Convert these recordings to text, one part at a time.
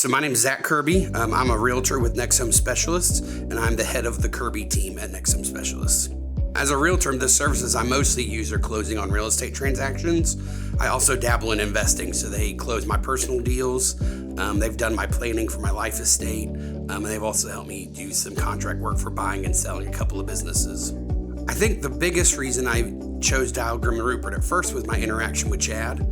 So my name is Zach Kirby. I'm a realtor with Next Home Specialists, and I'm the head of the Kirby team at Next Home Specialists. As a realtor, the services I mostly use are closing on real estate transactions. I also dabble in investing, so they close my personal deals. They've done my planning for my life estate, and they've also helped me do some contract work for buying and selling a couple of businesses. I think the biggest reason I chose Grimm Rupert at first was my interaction with Chad.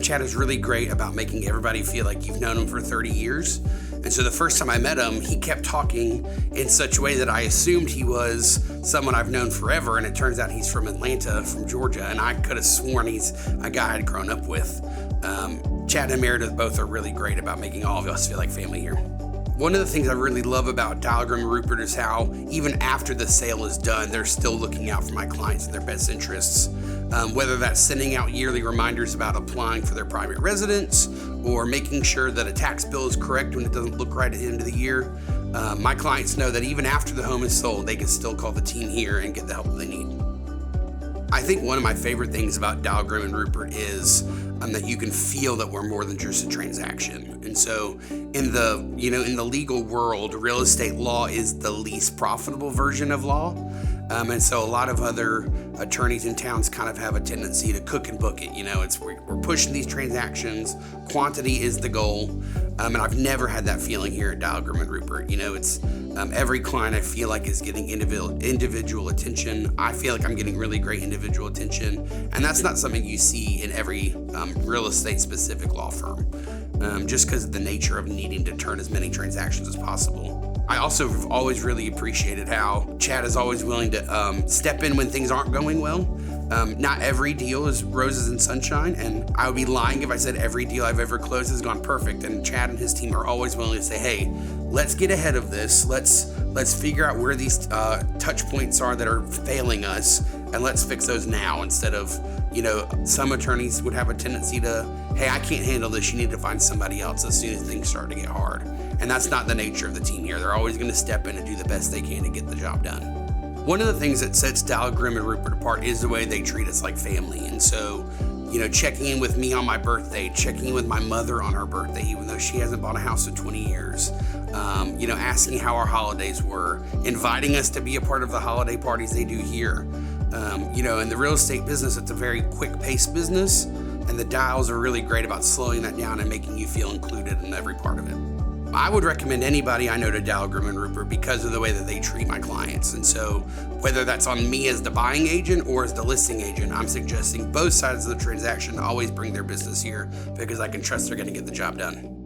Chad is really great about making everybody feel like you've known him for 30 years. And so the first time I met him, he kept talking in such a way that I assumed he was someone I've known forever. And it turns out he's from Atlanta, from Georgia. And I could have sworn he's a guy I'd grown up with. Chad and Meredith both are really great about making all of us feel like family here. One of the things I really love about Grimm Rupert is how even after the sale is done, they're still looking out for my clients and their best interests. Whether that's sending out yearly reminders about applying for their private residence or making sure that a tax bill is correct when it doesn't look right at the end of the year. My clients know that even after the home is sold, they can still call the team here and get the help they need. I think one of my favorite things about Grimm Rupert is that you can feel that we're more than just a transaction. And so in the legal world, real estate law is the least profitable version of law. And so a lot of other attorneys in towns kind of have a tendency to cook and book it. We're pushing these transactions. Quantity is the goal. And I've never had that feeling here at Grimm Rupert. It's every client I feel like is getting individual attention. I feel like I'm getting really great individual attention. And that's not something you see in every real estate specific law firm, just because of the nature of needing to turn as many transactions as possible. I also have always really appreciated how Chad is always willing to step in when things aren't going well. Not every deal is roses and sunshine, and I would be lying if I said every deal I've ever closed has gone perfect. And Chad and his team are always willing to say, hey, let's get ahead of this. Let's figure out where these touch points are that are failing us, and let's fix those now instead of, some attorneys would have a tendency to, hey, I can't handle this. You need to find somebody else as soon as things start to get hard. And that's not the nature of the team here. They're always going to step in and do the best they can to get the job done. One of the things that sets Grimm Rupert apart is the way they treat us like family. And so, checking in with me on my birthday, checking in with my mother on her birthday, even though she hasn't bought a house in 20 years, asking how our holidays were, inviting us to be a part of the holiday parties they do here. In the real estate business, it's a very quick-paced business, and the dials are really great about slowing that down and making you feel included in every part of it. I would recommend anybody I know to Grimm Rupert because of the way that they treat my clients. And so whether that's on me as the buying agent or as the listing agent, I'm suggesting both sides of the transaction always bring their business here because I can trust they're going to get the job done.